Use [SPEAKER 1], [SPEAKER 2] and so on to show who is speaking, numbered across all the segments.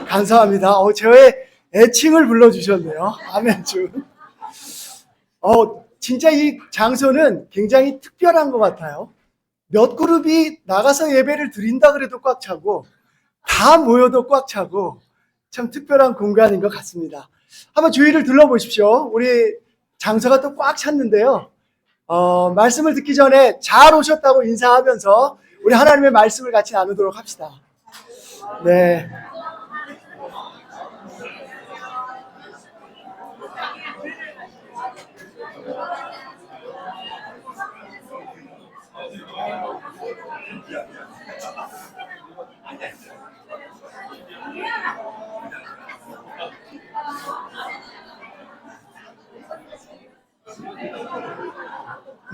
[SPEAKER 1] 감사합니다. 저의 애칭을 불러주셨네요. 아멘주. 진짜 이 장소는 굉장히 특별한 것 같아요. 몇 그룹이 나가서 예배를 드린다 그래도 꽉 차고, 다 모여도 꽉 차고, 참 특별한 공간인 것 같습니다. 한번 주위를 둘러보십시오. 우리 장소가 또 꽉 찼는데요. 말씀을 듣기 전에 잘 오셨다고 인사하면서 우리 하나님의 말씀을 같이 나누도록 합시다. 네.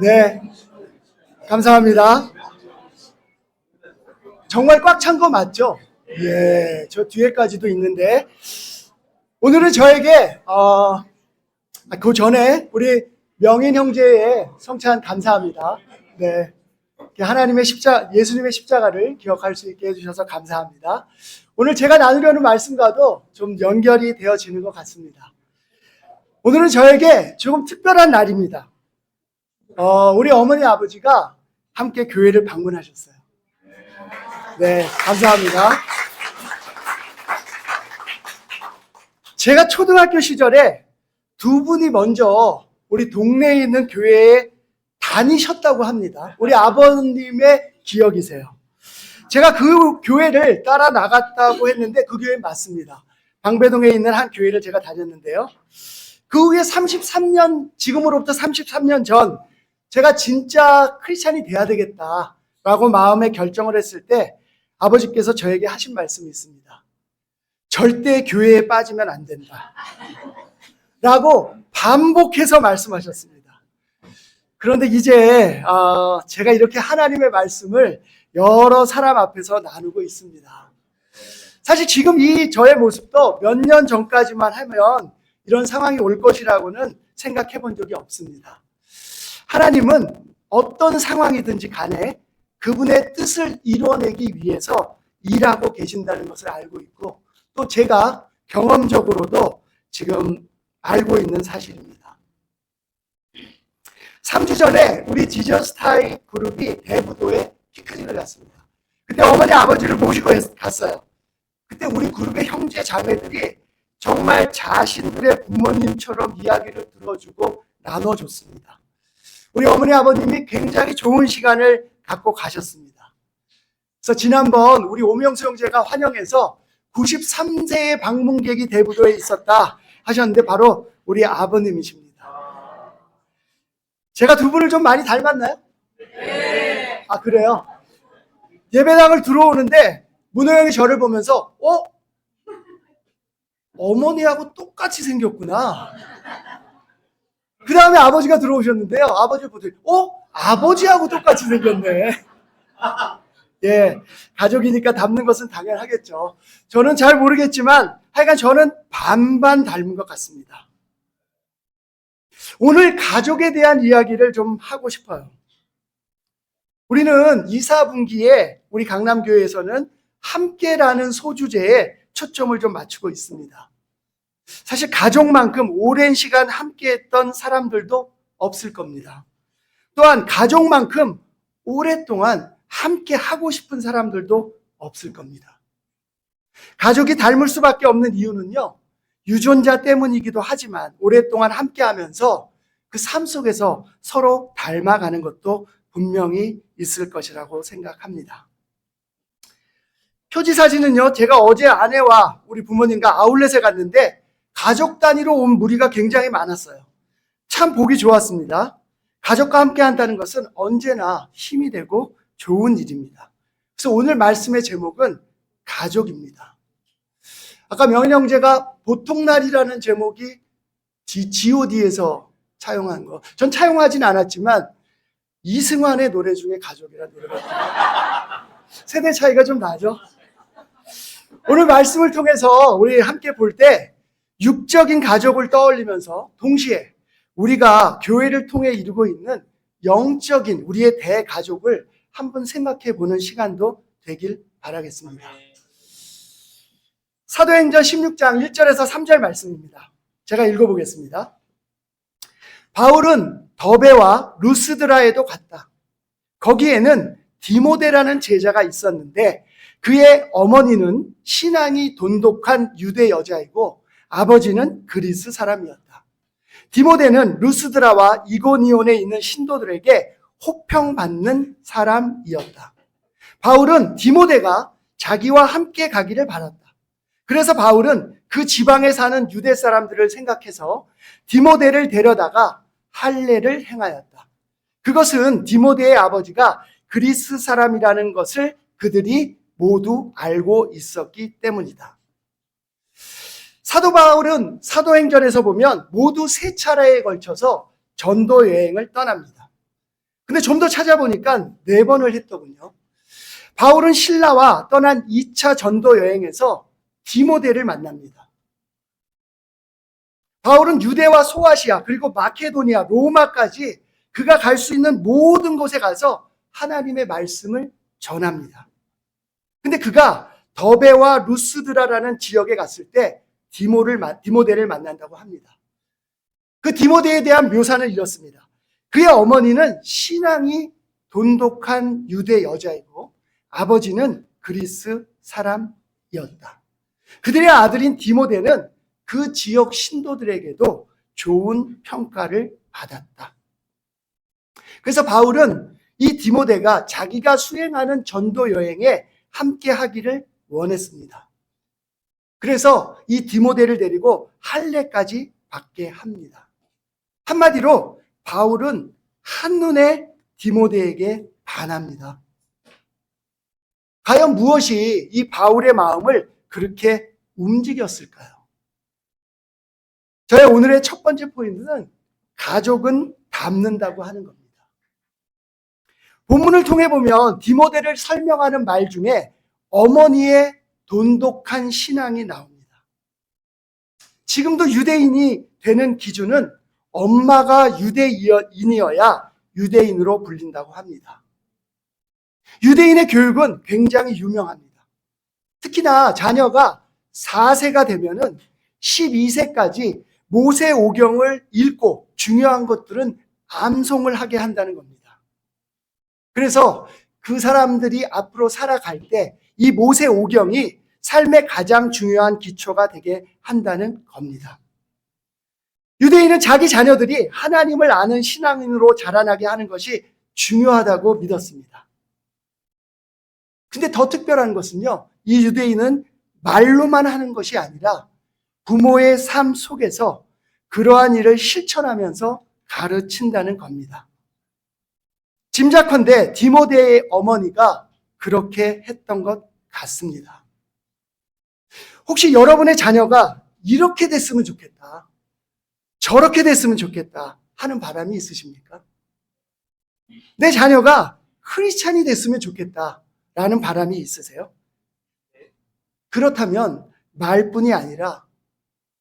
[SPEAKER 1] 네, 감사합니다. 정말 꽉 찬 거 맞죠? 예, 저 뒤에까지도 있는데 오늘은 저에게 그 전에 우리 명인 형제의 성찬 감사합니다. 네, 하나님의 예수님의 십자가를 기억할 수 있게 해주셔서 감사합니다. 오늘 제가 나누려는 말씀과도 좀 연결이 되어지는 것 같습니다. 오늘은 저에게 조금 특별한 날입니다. 우리 어머니 아버지가 함께 교회를 방문하셨어요. 네, 감사합니다. 제가 초등학교 시절에 두 분이 먼저 우리 동네에 있는 교회에 다니셨다고 합니다. 우리 아버님의 기억이세요. 제가 그 교회를 따라 나갔다고 했는데 그 교회 맞습니다. 방배동에 있는 한 교회를 제가 다녔는데요. 그 후에 33년, 지금으로부터 33년 전 제가 진짜 크리스찬이 돼야 되겠다라고 마음에 결정을 했을 때 아버지께서 저에게 하신 말씀이 있습니다. 절대 교회에 빠지면 안 된다 라고 반복해서 말씀하셨습니다. 그런데 이제 제가 이렇게 하나님의 말씀을 여러 사람 앞에서 나누고 있습니다. 사실 지금 이 저의 모습도 몇 년 전까지만 하면 이런 상황이 올 것이라고는 생각해 본 적이 없습니다. 하나님은 어떤 상황이든지 간에 그분의 뜻을 이루어내기 위해서 일하고 계신다는 것을 알고 있고, 또 제가 경험적으로도 지금 알고 있는 사실입니다. 3주 전에 우리 지저스타이 그룹이 대부도에 피크닉을 갔습니다. 그때 어머니 아버지를 모시고 갔어요. 그때 우리 그룹의 형제 자매들이 정말 자신들의 부모님처럼 이야기를 들어주고 나눠줬습니다. 우리 어머니 아버님이 굉장히 좋은 시간을 갖고 가셨습니다. 그래서 지난번 우리 오명수 형제가 환영해서 93세의 방문객이 대부도에 있었다 하셨는데 바로 우리 아버님이십니다. 제가 두 분을 좀 많이 닮았나요? 네. 아, 그래요? 예배당을 들어오는데 문호 형이 저를 보면서 어머니하고 똑같이 생겼구나. 그 다음에 아버지가 들어오셨는데요. 아버지를 보더니 아버지하고 똑같이 생겼네. 예, 가족이니까 닮는 것은 당연하겠죠. 저는 잘 모르겠지만 하여간 저는 반반 닮은 것 같습니다. 오늘 가족에 대한 이야기를 좀 하고 싶어요. 우리는 이사분기에 우리 강남교회에서는 함께라는 소주제에 초점을 좀 맞추고 있습니다. 사실 가족만큼 오랜 시간 함께했던 사람들도 없을 겁니다. 또한 가족만큼 오랫동안 함께 하고 싶은 사람들도 없을 겁니다. 가족이 닮을 수밖에 없는 이유는요, 유전자 때문이기도 하지만 오랫동안 함께하면서 그 삶 속에서 서로 닮아가는 것도 분명히 있을 것이라고 생각합니다. 표지 사진은요, 제가 어제 아내와 우리 부모님과 아울렛에 갔는데 가족 단위로 온 무리가 굉장히 많았어요. 참 보기 좋았습니다. 가족과 함께 한다는 것은 언제나 힘이 되고 좋은 일입니다. 그래서 오늘 말씀의 제목은 가족입니다. 아까 명인 형제가 보통날이라는 제목이 GOD에서 차용한 거, 전 차용하진 않았지만 이승환의 노래 중에 가족이라는 노래가 있어요. 세대 차이가 좀 나죠? 오늘 말씀을 통해서 우리 함께 볼 때 육적인 가족을 떠올리면서 동시에 우리가 교회를 통해 이루고 있는 영적인 우리의 대가족을 한번 생각해 보는 시간도 되길 바라겠습니다. 사도행전 16장 1절에서 3절 말씀입니다. 제가 읽어보겠습니다. 바울은 더베와 루스드라에도 갔다. 거기에는 디모데라는 제자가 있었는데 그의 어머니는 신앙이 돈독한 유대 여자이고 아버지는 그리스 사람이었다. 디모데는 루스드라와 이고니온에 있는 신도들에게 호평받는 사람이었다. 바울은 디모데가 자기와 함께 가기를 바랐다. 그래서 바울은 그 지방에 사는 유대 사람들을 생각해서 디모데를 데려다가 할례를 행하였다. 그것은 디모데의 아버지가 그리스 사람이라는 것을 그들이 모두 알고 있었기 때문이다. 사도 바울은 사도행전에서 보면 모두 3차례에 걸쳐서 전도 여행을 떠납니다. 근데 좀 더 찾아보니까 4번을 했더군요. 바울은 신라와 떠난 2차 전도 여행에서 디모데를 만납니다. 바울은 유대와 소아시아 그리고 마케도니아, 로마까지 그가 갈 수 있는 모든 곳에 가서 하나님의 말씀을 전합니다. 근데 그가 더베와 루스드라라는 지역에 갔을 때 디모데를 만난다고 합니다. 그 디모데에 대한 묘사는 이렇습니다. 그의 어머니는 신앙이 돈독한 유대 여자이고 아버지는 그리스 사람이었다. 그들의 아들인 디모데는 그 지역 신도들에게도 좋은 평가를 받았다. 그래서 바울은 이 디모데가 자기가 수행하는 전도 여행에 함께 하기를 원했습니다. 그래서 이 디모데를 데리고 할례까지 받게 합니다. 한마디로 바울은 한눈에 디모데에게 반합니다. 과연 무엇이 이 바울의 마음을 그렇게 움직였을까요? 저의 오늘의 첫 번째 포인트는 가족은 닮는다고 하는 겁니다. 본문을 통해 보면 디모데를 설명하는 말 중에 어머니의 돈독한 신앙이 나옵니다. 지금도 유대인이 되는 기준은 엄마가 유대인이어야 유대인으로 불린다고 합니다. 유대인의 교육은 굉장히 유명합니다. 특히나 자녀가 4세가 되면은 12세까지 모세오경을 읽고 중요한 것들은 암송을 하게 한다는 겁니다. 그래서 그 사람들이 앞으로 살아갈 때 이 모세오경이 삶의 가장 중요한 기초가 되게 한다는 겁니다. 유대인은 자기 자녀들이 하나님을 아는 신앙인으로 자라나게 하는 것이 중요하다고 믿었습니다. 근데 더 특별한 것은요, 이 유대인은 말로만 하는 것이 아니라 부모의 삶 속에서 그러한 일을 실천하면서 가르친다는 겁니다. 짐작컨대 디모데의 어머니가 그렇게 했던 것 같습니다. 혹시 여러분의 자녀가 이렇게 됐으면 좋겠다, 저렇게 됐으면 좋겠다 하는 바람이 있으십니까? 내 자녀가 크리스찬이 됐으면 좋겠다 라는 바람이 있으세요? 그렇다면 말뿐이 아니라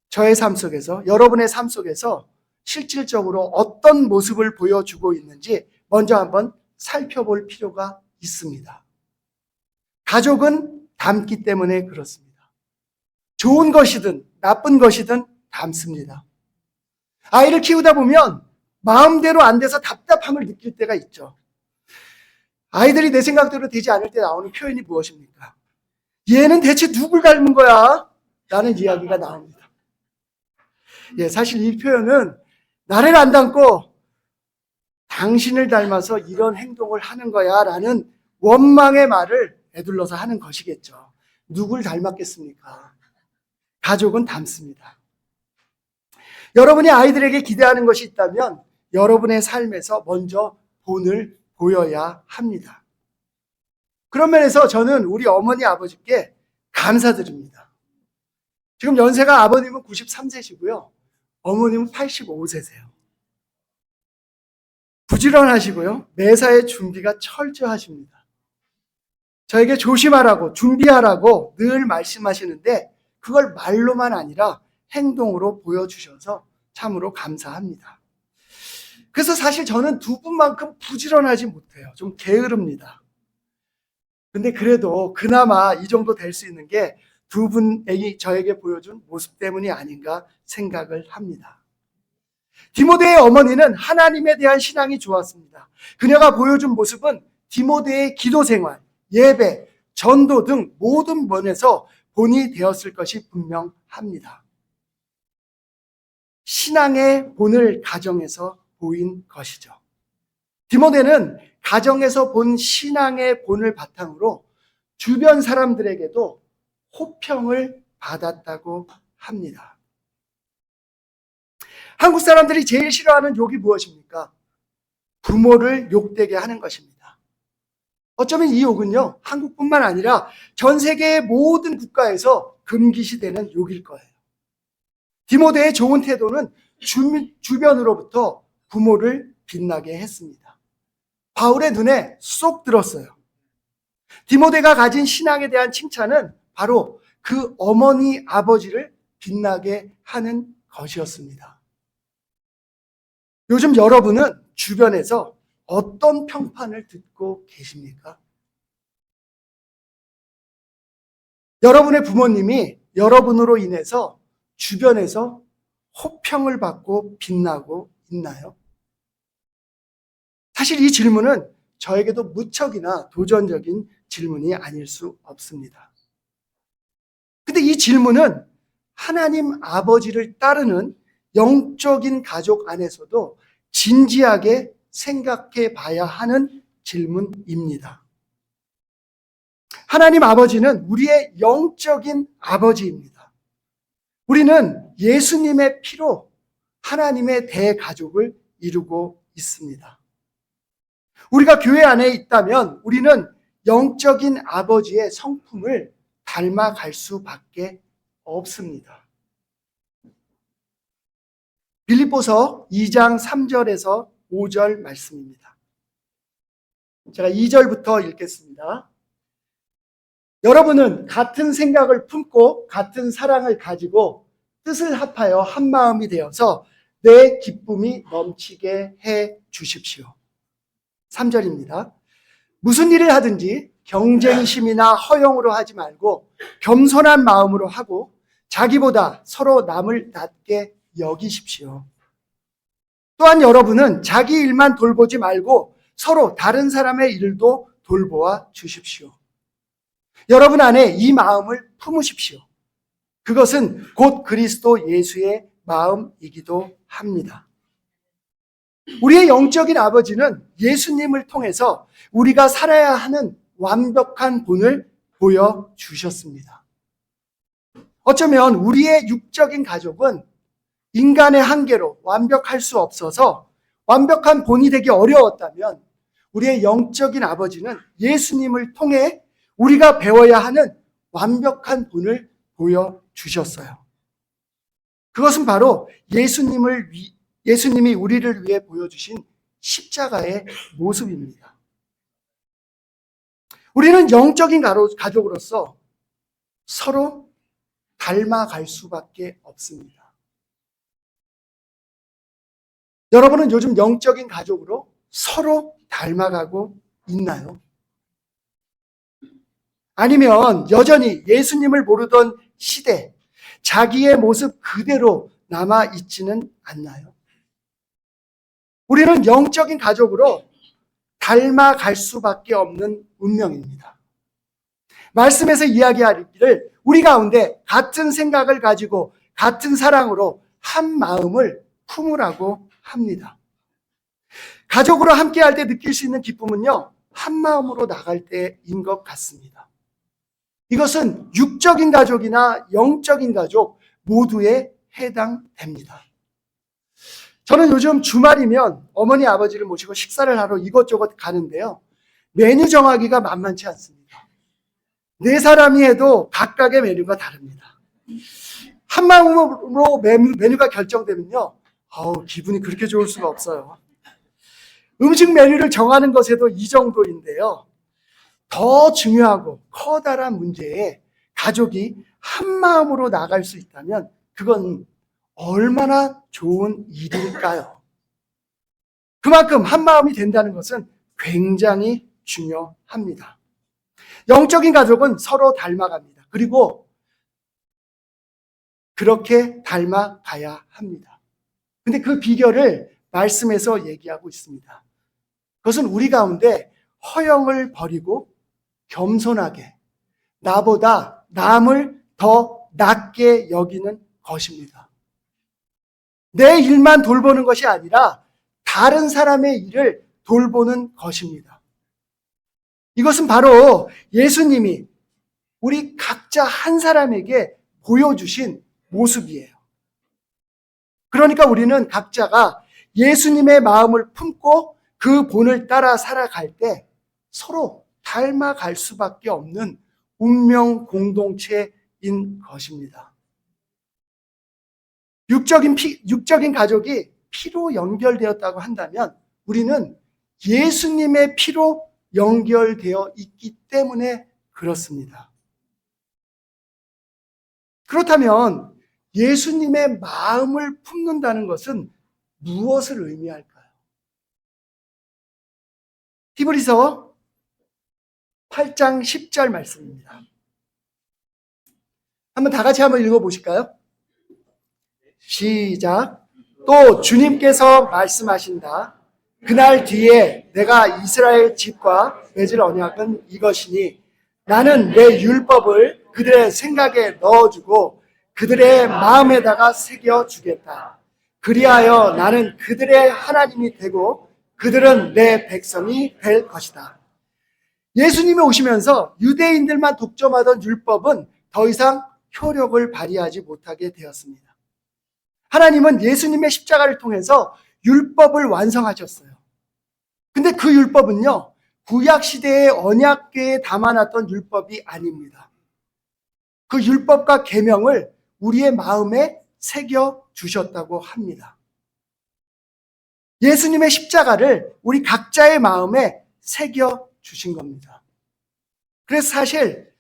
[SPEAKER 1] 저의 삶 속에서, 여러분의 삶 속에서 실질적으로 어떤 모습을 보여주고 있는지 먼저 한번 살펴볼 필요가 있습니다. 가족은 닮기 때문에 그렇습니다. 좋은 것이든 나쁜 것이든 닮습니다. 아이를 키우다 보면 마음대로 안 돼서 답답함을 느낄 때가 있죠. 아이들이 내 생각대로 되지 않을 때 나오는 표현이 무엇입니까? 얘는 대체 누굴 닮은 거야? 라는 이야기가 나옵니다. 사실 이 표현은 나를 안 닮고 당신을 닮아서 이런 행동을 하는 거야 라는 원망의 말을 에둘러서 하는 것이겠죠. 누굴 닮았겠습니까? 가족은 닮습니다. 여러분이 아이들에게 기대하는 것이 있다면 여러분의 삶에서 먼저 본을 보여야 합니다. 그런 면에서 저는 우리 어머니 아버지께 감사드립니다. 지금 연세가 아버님은 93세시고요. 어머님은 85세세요. 부지런하시고요. 매사에 준비가 철저하십니다. 저에게 조심하라고, 준비하라고 늘 말씀하시는데 그걸 말로만 아니라 행동으로 보여주셔서 참으로 감사합니다. 그래서 사실 저는 두 분만큼 부지런하지 못해요. 좀 게으릅니다. 근데 그래도 그나마 이 정도 될 수 있는 게 두 분이 저에게 보여준 모습 때문이 아닌가 생각을 합니다. 디모데의 어머니는 하나님에 대한 신앙이 좋았습니다. 그녀가 보여준 모습은 디모데의 기도 생활, 예배, 전도 등 모든 면에서 본이 되었을 것이 분명합니다. 신앙의 본을 가정에서 보인 것이죠. 디모데는 가정에서 본 신앙의 본을 바탕으로 주변 사람들에게도 호평을 받았다고 합니다. 한국 사람들이 제일 싫어하는 욕이 무엇입니까? 부모를 욕되게 하는 것입니다. 어쩌면 이 욕은요, 한국뿐만 아니라 전 세계의 모든 국가에서 금기시되는 욕일 거예요. 디모데의 좋은 태도는 주변으로부터 부모를 빛나게 했습니다. 바울의 눈에 쏙 들었어요. 디모데가 가진 신앙에 대한 칭찬은 바로 그 어머니 아버지를 빛나게 하는 것이었습니다. 요즘 여러분은 주변에서 어떤 평판을 듣고 계십니까? 여러분의 부모님이 여러분으로 인해서 주변에서 호평을 받고 빛나고 있나요? 사실 이 질문은 저에게도 무척이나 도전적인 질문이 아닐 수 없습니다. 근데 이 질문은 하나님 아버지를 따르는 영적인 가족 안에서도 진지하게 생각해 봐야 하는 질문입니다. 하나님 아버지는 우리의 영적인 아버지입니다. 우리는 예수님의 피로 하나님의 대가족을 이루고 있습니다. 우리가 교회 안에 있다면 우리는 영적인 아버지의 성품을 닮아갈 수밖에 없습니다. 빌립보서 2장 3절에서 5절 말씀입니다. 제가 2절부터 읽겠습니다. 여러분은 같은 생각을 품고 같은 사랑을 가지고 뜻을 합하여 한 마음이 되어서 내 기쁨이 넘치게 해 주십시오. 3절입니다. 무슨 일을 하든지 경쟁심이나 허영으로 하지 말고 겸손한 마음으로 하고 자기보다 서로 남을 낮게 여기십시오. 또한 여러분은 자기 일만 돌보지 말고 서로 다른 사람의 일도 돌보아 주십시오. 여러분 안에 이 마음을 품으십시오. 그것은 곧 그리스도 예수의 마음이기도 합니다. 우리의 영적인 아버지는 예수님을 통해서 우리가 살아야 하는 완벽한 본을 보여주셨습니다. 어쩌면 우리의 육적인 가족은 인간의 한계로 완벽할 수 없어서 완벽한 본이 되기 어려웠다면 우리의 영적인 아버지는 예수님을 통해 우리가 배워야 하는 완벽한 본을 보여주셨어요. 그것은 바로 예수님이 우리를 위해 보여주신 십자가의 모습입니다. 우리는 영적인 가족으로서 서로 닮아갈 수밖에 없습니다. 여러분은 요즘 영적인 가족으로 서로 닮아가고 있나요? 아니면 여전히 예수님을 모르던 시대, 자기의 모습 그대로 남아있지는 않나요? 우리는 영적인 가족으로 닮아갈 수밖에 없는 운명입니다. 말씀에서 이야기하기를 우리 가운데 같은 생각을 가지고 같은 사랑으로 한 마음을 품으라고 합니다. 가족으로 함께할 때 느낄 수 있는 기쁨은요, 한 마음으로 나갈 때인 것 같습니다. 이것은 육적인 가족이나 영적인 가족 모두에 해당됩니다. 저는 요즘 주말이면 어머니 아버지를 모시고 식사를 하러 이것저것 가는데요. 메뉴 정하기가 만만치 않습니다. 네 사람이 해도 각각의 메뉴가 다릅니다. 한 마음으로 메뉴가 결정되면요. 기분이 그렇게 좋을 수가 없어요. 음식 메뉴를 정하는 것에도 이 정도인데요. 더 중요하고 커다란 문제에 가족이 한 마음으로 나갈 수 있다면 그건 얼마나 좋은 일일까요? 그만큼 한 마음이 된다는 것은 굉장히 중요합니다. 영적인 가족은 서로 닮아갑니다. 그리고 그렇게 닮아가야 합니다. 근데 그 비결을 말씀에서 얘기하고 있습니다. 그것은 우리 가운데 허영을 버리고 겸손하게 나보다 남을 더 낮게 여기는 것입니다. 내 일만 돌보는 것이 아니라 다른 사람의 일을 돌보는 것입니다. 이것은 바로 예수님이 우리 각자 한 사람에게 보여주신 모습이에요. 그러니까 우리는 각자가 예수님의 마음을 품고 그 본을 따라 살아갈 때 서로 닮아갈 수밖에 없는 운명 공동체인 것입니다. 육적인 가족이 피로 연결되었다고 한다면 우리는 예수님의 피로 연결되어 있기 때문에 그렇습니다. 그렇다면 예수님의 마음을 품는다는 것은 무엇을 의미할까요? 히브리서 8장 10절 말씀입니다. 다 같이 한번 읽어보실까요? 시작. 또 주님께서 말씀하신다. 그날 뒤에 내가 이스라엘 집과 맺을 언약은 이것이니 나는 내 율법을 그들의 생각에 넣어주고 그들의 마음에다가 새겨주겠다. 그리하여 나는 그들의 하나님이 되고 그들은 내 백성이 될 것이다. 예수님이 오시면서 유대인들만 독점하던 율법은 더 이상 효력을 발휘하지 못하게 되었습니다. 하나님은 예수님의 십자가를 통해서 율법을 완성하셨어요. 근데 그 율법은요, 구약시대의 언약궤에 담아놨던 율법이 아닙니다. 그 율법과 계명을 우리의 마음에 새겨주셨다고 합니다. 예수님의 십자가를 우리 각자의 마음에 새겨주신 겁니다. 그래서 사실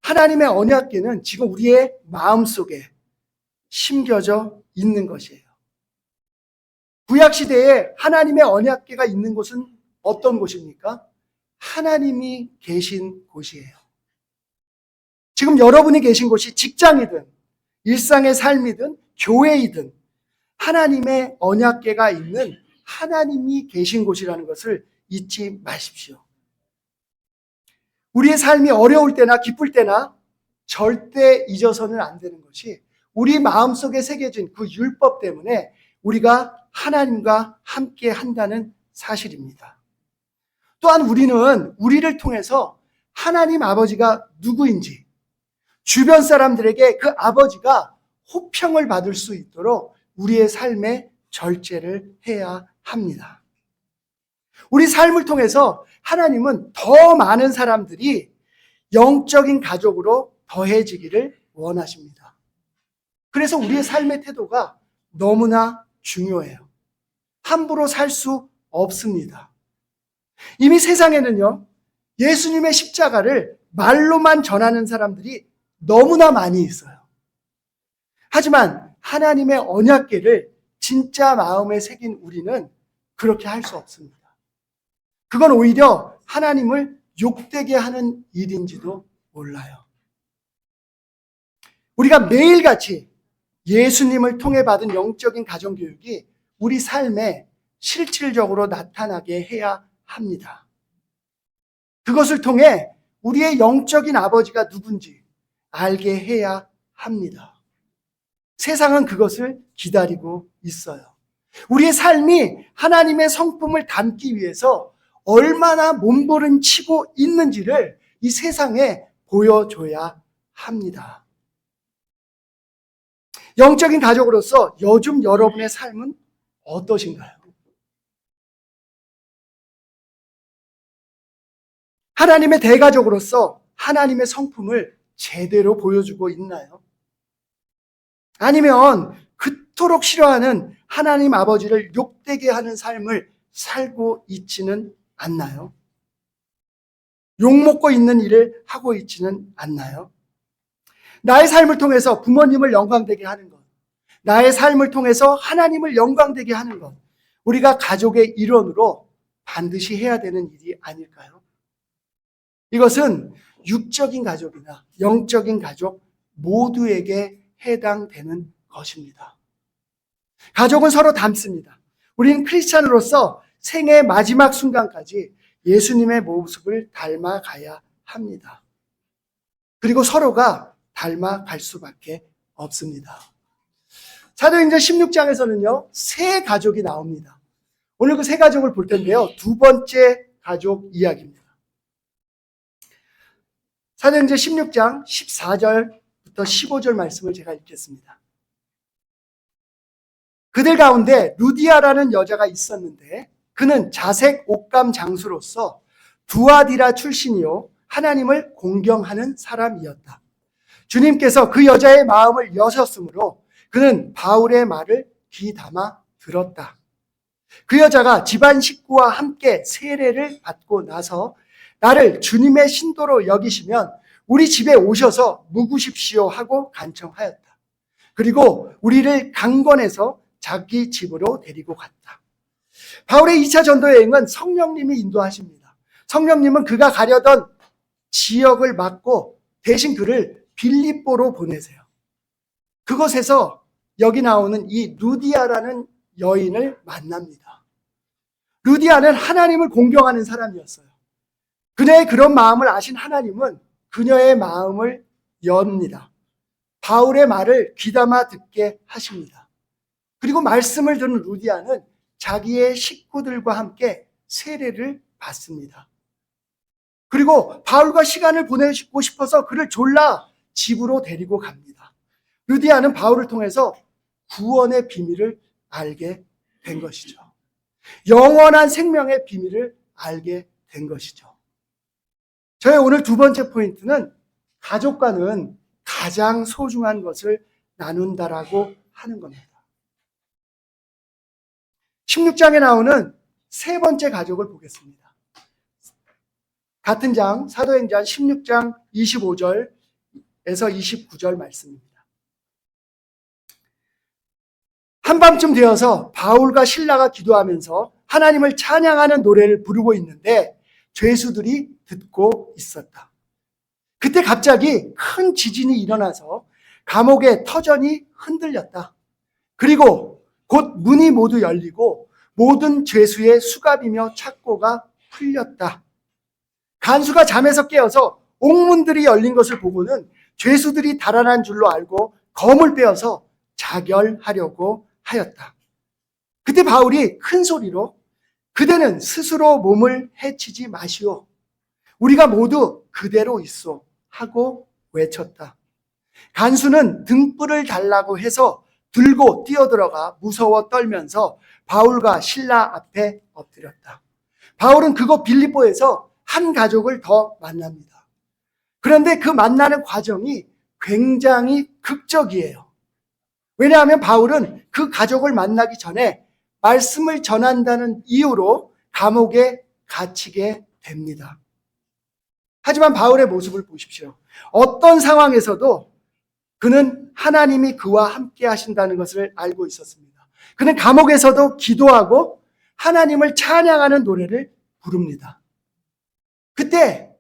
[SPEAKER 1] 하나님의 언약궤는 지금 우리의 마음속에 심겨져 있는 것이에요. 구약시대에 하나님의 언약궤가 있는 곳은 어떤 곳입니까? 하나님이 계신 곳이에요. 지금 여러분이 계신 곳이 직장이든 일상의 삶이든 교회이든 하나님의 언약궤가 있는 하나님이 계신 곳이라는 것을 잊지 마십시오. 우리의 삶이 어려울 때나 기쁠 때나 절대 잊어서는 안 되는 것이 우리 마음속에 새겨진 그 율법 때문에 우리가 하나님과 함께 한다는 사실입니다. 또한 우리는 우리를 통해서 하나님 아버지가 누구인지 주변 사람들에게 그 아버지가 호평을 받을 수 있도록 우리의 삶에 절제를 해야 합니다. 우리 삶을 통해서 하나님은 더 많은 사람들이 영적인 가족으로 더해지기를 원하십니다. 그래서 우리의 삶의 태도가 너무나 중요해요. 함부로 살 수 없습니다. 이미 세상에는요, 예수님의 십자가를 말로만 전하는 사람들이 너무나 많이 있어요. 하지만 하나님의 언약궤를 진짜 마음에 새긴 우리는 그렇게 할 수 없습니다. 그건 오히려 하나님을 욕되게 하는 일인지도 몰라요. 우리가 매일같이 예수님을 통해 받은 영적인 가정교육이 우리 삶에 실질적으로 나타나게 해야 합니다. 그것을 통해 우리의 영적인 아버지가 누군지 알게 해야 합니다. 세상은 그것을 기다리고 있어요. 우리의 삶이 하나님의 성품을 담기 위해서 얼마나 몸부림치고 있는지를 이 세상에 보여줘야 합니다. 영적인 가족으로서 요즘 여러분의 삶은 어떠신가요? 하나님의 대가족으로서 하나님의 성품을 제대로 보여주고 있나요? 아니면 그토록 싫어하는 하나님 아버지를 욕되게 하는 삶을 살고 있지는 않나요? 욕먹고 있는 일을 하고 있지는 않나요? 나의 삶을 통해서 부모님을 영광되게 하는 것, 나의 삶을 통해서 하나님을 영광되게 하는 것, 우리가 가족의 일원으로 반드시 해야 되는 일이 아닐까요? 이것은 육적인 가족이나 영적인 가족 모두에게 해당되는 것입니다. 가족은 서로 닮습니다. 우리는 크리스찬으로서 생애 마지막 순간까지 예수님의 모습을 닮아가야 합니다. 그리고 서로가 닮아갈 수밖에 없습니다. 사도행전 16장에서는요, 세 가족이 나옵니다. 오늘 그 세 가족을 볼 텐데요, 두 번째 가족 이야기입니다. 사도행전 16장 14절부터 15절 말씀을 제가 읽겠습니다. 그들 가운데 루디아라는 여자가 있었는데 그는 자색 옥감 장수로서 두아디라 출신이요 하나님을 공경하는 사람이었다. 주님께서 그 여자의 마음을 여셨으므로 그는 바울의 말을 귀담아 들었다. 그 여자가 집안 식구와 함께 세례를 받고 나서 나를 주님의 신도로 여기시면 우리 집에 오셔서 묵으십시오 하고 간청하였다. 그리고 우리를 강권해서 자기 집으로 데리고 갔다. 바울의 2차 전도 여행은 성령님이 인도하십니다. 성령님은 그가 가려던 지역을 맡고 대신 그를 빌립보로 보내세요. 그곳에서 여기 나오는 이 루디아라는 여인을 만납니다. 루디아는 하나님을 공경하는 사람이었어요. 그녀의 그런 마음을 아신 하나님은 그녀의 마음을 엽니다. 바울의 말을 귀담아 듣게 하십니다. 그리고 말씀을 듣는 루디아는 자기의 식구들과 함께 세례를 받습니다. 그리고 바울과 시간을 보내고 싶어서 그를 졸라 집으로 데리고 갑니다. 루디아는 바울을 통해서 구원의 비밀을 알게 된 것이죠. 영원한 생명의 비밀을 알게 된 것이죠. 저의 오늘 두 번째 포인트는 가족과는 가장 소중한 것을 나눈다라고 하는 겁니다. 16장에 나오는 세 번째 가족을 보겠습니다. 같은 장 사도행전 16장 25절에서 29절 말씀입니다. 한밤쯤 되어서 바울과 실라가 기도하면서 하나님을 찬양하는 노래를 부르고 있는데 죄수들이 듣고 있었다. 그때 갑자기 큰 지진이 일어나서 감옥의 터전이 흔들렸다. 그리고 곧 문이 모두 열리고 모든 죄수의 수갑이며 착고가 풀렸다. 간수가 잠에서 깨어서 옥문들이 열린 것을 보고는 죄수들이 달아난 줄로 알고 검을 빼어서 자결하려고 하였다. 그때 바울이 큰 소리로 그대는 스스로 몸을 해치지 마시오. 우리가 모두 그대로 있소 하고 외쳤다. 간수는 등불을 달라고 해서 들고 뛰어들어가 무서워 떨면서 바울과 실라 앞에 엎드렸다. 바울은 그곳 빌립보에서 한 가족을 더 만납니다. 그런데 그 만나는 과정이 굉장히 극적이에요. 왜냐하면 바울은 그 가족을 만나기 전에 말씀을 전한다는 이유로 감옥에 갇히게 됩니다. 하지만 바울의 모습을 보십시오. 어떤 상황에서도 그는 하나님이 그와 함께 하신다는 것을 알고 있었습니다. 그는 감옥에서도 기도하고 하나님을 찬양하는 노래를 부릅니다. 그때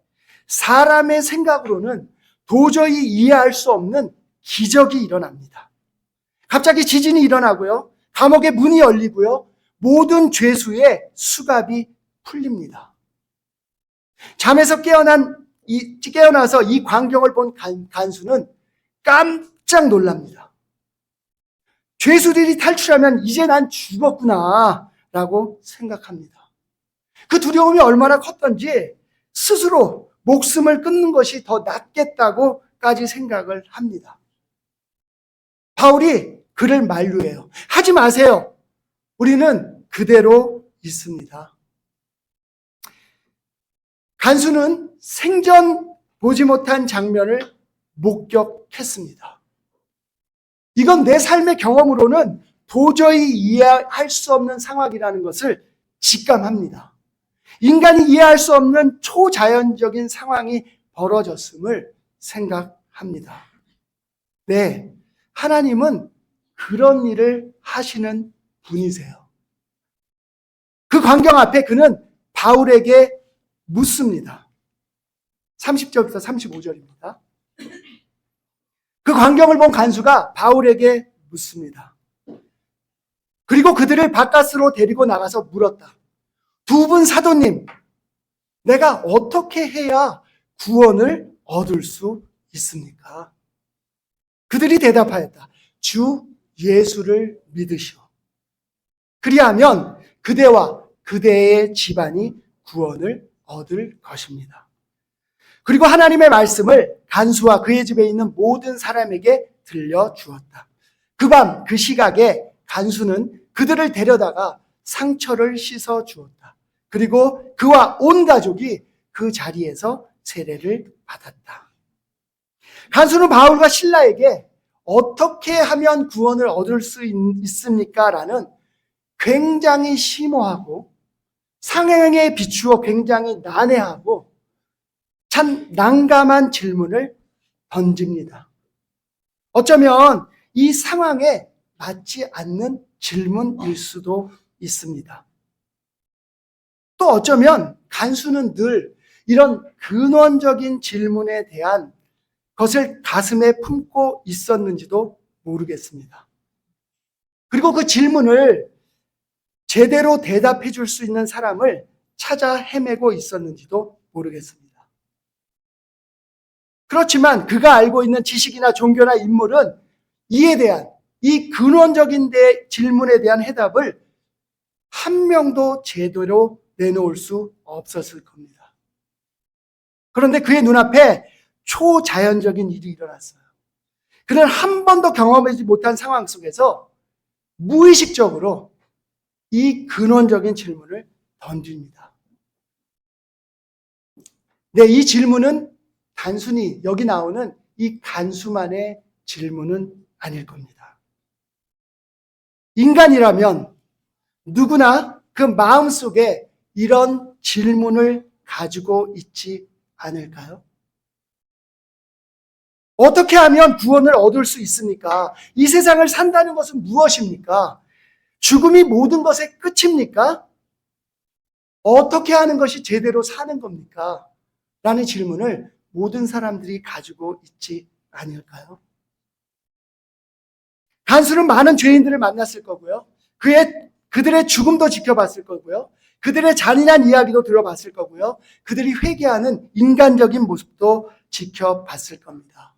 [SPEAKER 1] 사람의 생각으로는 도저히 이해할 수 없는 기적이 일어납니다. 갑자기 지진이 일어나고요. 감옥의 문이 열리고요. 모든 죄수의 수갑이 풀립니다. 잠에서 깨어나서 이 광경을 본 간수는 깜짝 놀랍니다. 죄수들이 탈출하면 이제 난 죽었구나 라고 생각합니다. 그 두려움이 얼마나 컸던지 스스로 목숨을 끊는 것이 더 낫겠다고까지 생각을 합니다. 바울이 그를 만류해요. 하지 마세요. 우리는 그대로 있습니다. 간수는 생전 보지 못한 장면을 목격했습니다. 이건 내 삶의 경험으로는 도저히 이해할 수 없는 상황이라는 것을 직감합니다. 인간이 이해할 수 없는 초자연적인 상황이 벌어졌음을 생각합니다. 네, 하나님은 그런 일을 하시는 분이세요. 그 광경 앞에 그는 바울에게 묻습니다. 30절부터 35절입니다. 그 광경을 본 간수가 바울에게 묻습니다. 그리고 그들을 바깥으로 데리고 나가서 물었다. 두 분 사도님, 내가 어떻게 해야 구원을 얻을 수 있습니까? 그들이 대답하였다. 주 예수를 믿으시오. 그리하면 그대와 그대의 집안이 구원을 얻을 것입니다. 그리고 하나님의 말씀을 간수와 그의 집에 있는 모든 사람에게 들려주었다. 그 밤 그 시각에 간수는 그들을 데려다가 상처를 씻어 주었다. 그리고 그와 온 가족이 그 자리에서 세례를 받았다. 간수는 바울과 실라에게 어떻게 하면 구원을 얻을 수 있습니까? 라는 굉장히 심오하고 상행에 비추어 굉장히 난해하고 참 난감한 질문을 던집니다. 어쩌면 이 상황에 맞지 않는 질문일 수도 있습니다. 또 어쩌면 간수는 늘 이런 근원적인 질문에 대한 것을 가슴에 품고 있었는지도 모르겠습니다. 그리고 그 질문을 제대로 대답해 줄 수 있는 사람을 찾아 헤매고 있었는지도 모르겠습니다. 그렇지만 그가 알고 있는 지식이나 종교나 인물은 이에 대한 이 근원적인 질문에 대한 해답을 한 명도 제대로 내놓을 수 없었을 겁니다. 그런데 그의 눈앞에 초자연적인 일이 일어났어요. 그는 한 번도 경험하지 못한 상황 속에서 무의식적으로 이 근원적인 질문을 던집니다. 네, 이 질문은 단순히 여기 나오는 이 간수만의 질문은 아닐 겁니다. 인간이라면 누구나 그 마음속에 이런 질문을 가지고 있지 않을까요? 어떻게 하면 구원을 얻을 수 있습니까? 이 세상을 산다는 것은 무엇입니까? 죽음이 모든 것의 끝입니까? 어떻게 하는 것이 제대로 사는 겁니까? 라는 질문을 모든 사람들이 가지고 있지 않을까요? 간수는 많은 죄인들을 만났을 거고요. 그들의 죽음도 지켜봤을 거고요. 그들의 잔인한 이야기도 들어봤을 거고요. 그들이 회개하는 인간적인 모습도 지켜봤을 겁니다.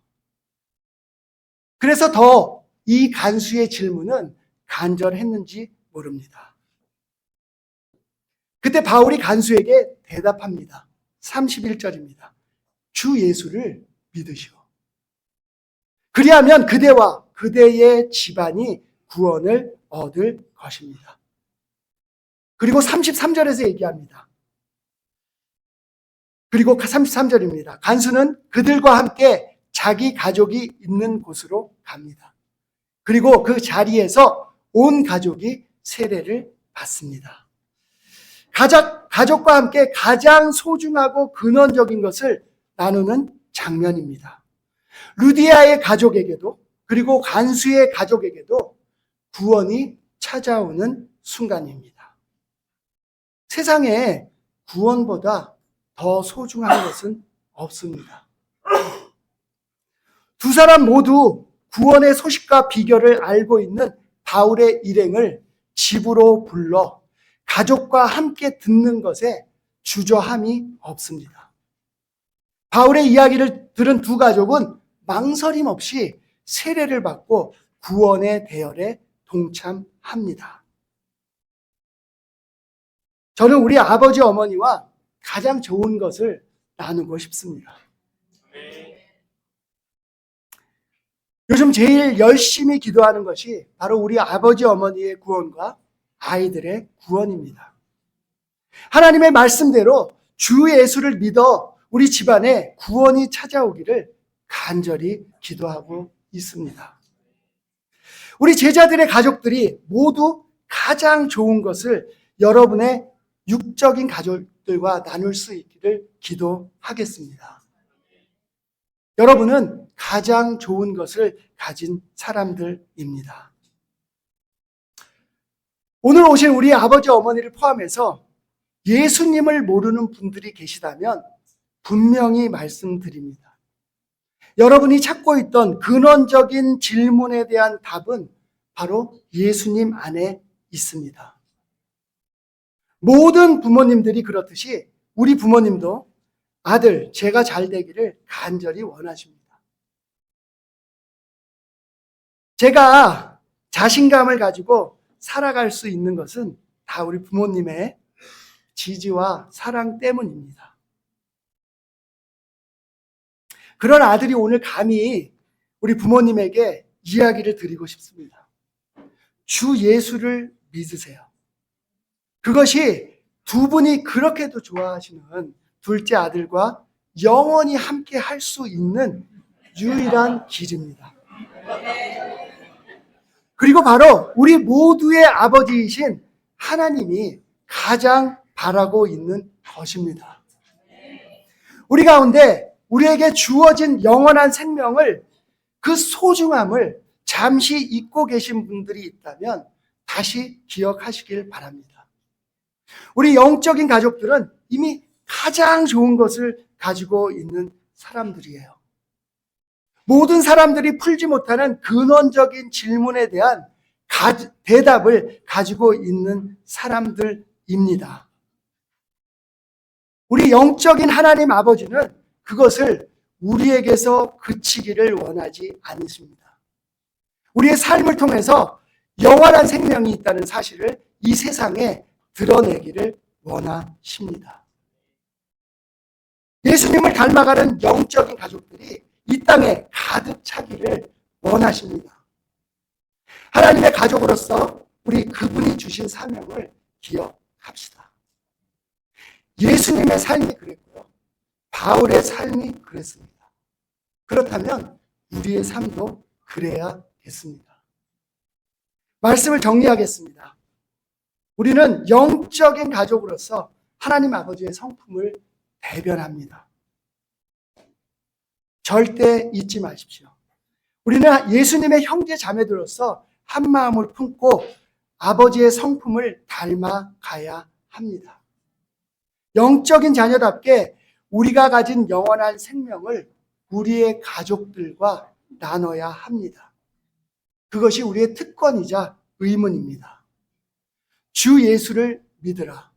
[SPEAKER 1] 그래서 더 이 간수의 질문은 간절했는지 모릅니다. 그때 바울이 간수에게 대답합니다. 31절입니다. 주 예수를 믿으시오. 그리하면 그대와 그대의 집안이 구원을 얻을 것입니다. 그리고 33절에서 얘기합니다. 그리고 33절입니다. 간수는 그들과 함께 자기 가족이 있는 곳으로 갑니다. 그리고 그 자리에서 온 가족이 세례를 받습니다. 가족과 함께 가장 소중하고 근원적인 것을 나누는 장면입니다. 루디아의 가족에게도 그리고 간수의 가족에게도 구원이 찾아오는 순간입니다. 세상에 구원보다 더 소중한 것은 없습니다. 두 사람 모두 구원의 소식과 비결을 알고 있는 바울의 일행을 집으로 불러 가족과 함께 듣는 것에 주저함이 없습니다. 바울의 이야기를 들은 두 가족은 망설임 없이 세례를 받고 구원의 대열에 동참합니다. 저는 우리 아버지 어머니와 가장 좋은 것을 나누고 싶습니다. 요즘 제일 열심히 기도하는 것이 바로 우리 아버지 어머니의 구원과 아이들의 구원입니다. 하나님의 말씀대로 주 예수를 믿어 우리 집안에 구원이 찾아오기를 간절히 기도하고 있습니다. 우리 제자들의 가족들이 모두 가장 좋은 것을 여러분의 육적인 가족들과 나눌 수 있기를 기도하겠습니다. 여러분은 가장 좋은 것을 가진 사람들입니다. 오늘 오신 우리 아버지 어머니를 포함해서 예수님을 모르는 분들이 계시다면 분명히 말씀드립니다. 여러분이 찾고 있던 근원적인 질문에 대한 답은 바로 예수님 안에 있습니다. 모든 부모님들이 그렇듯이 우리 부모님도 아들, 제가 잘 되기를 간절히 원하십니다. 제가 자신감을 가지고 살아갈 수 있는 것은 다 우리 부모님의 지지와 사랑 때문입니다. 그런 아들이 오늘 감히 우리 부모님에게 이야기를 드리고 싶습니다. 주 예수를 믿으세요. 그것이 두 분이 그렇게도 좋아하시는 둘째 아들과 영원히 함께 할 수 있는 유일한 길입니다. 그리고 바로 우리 모두의 아버지이신 하나님이 가장 바라고 있는 것입니다. 우리 가운데 우리에게 주어진 영원한 생명을, 그 소중함을 잠시 잊고 계신 분들이 있다면 다시 기억하시길 바랍니다. 우리 영적인 가족들은 이미 가장 좋은 것을 가지고 있는 사람들이에요. 모든 사람들이 풀지 못하는 근원적인 질문에 대한 대답을 가지고 있는 사람들입니다. 우리 영적인 하나님 아버지는 그것을 우리에게서 그치기를 원하지 않으십니다. 우리의 삶을 통해서 영원한 생명이 있다는 사실을 이 세상에 드러내기를 원하십니다. 예수님을 닮아가는 영적인 가족들이 이 땅에 가득 차기를 원하십니다. 하나님의 가족으로서 우리 그분이 주신 사명을 기억합시다. 예수님의 삶이 그랬고요. 바울의 삶이 그랬습니다. 그렇다면 우리의 삶도 그래야겠습니다. 말씀을 정리하겠습니다. 우리는 영적인 가족으로서 하나님 아버지의 성품을 대변합니다. 절대 잊지 마십시오. 우리는 예수님의 형제 자매들로서 한 마음을 품고 아버지의 성품을 닮아가야 합니다. 영적인 자녀답게 우리가 가진 영원한 생명을 우리의 가족들과 나눠야 합니다. 그것이 우리의 특권이자 의문입니다. 주 예수를 믿으라.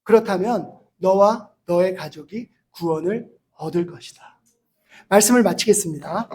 [SPEAKER 1] 그렇다면 너와 너의 가족이 구원을 얻을 것이다. 말씀을 마치겠습니다.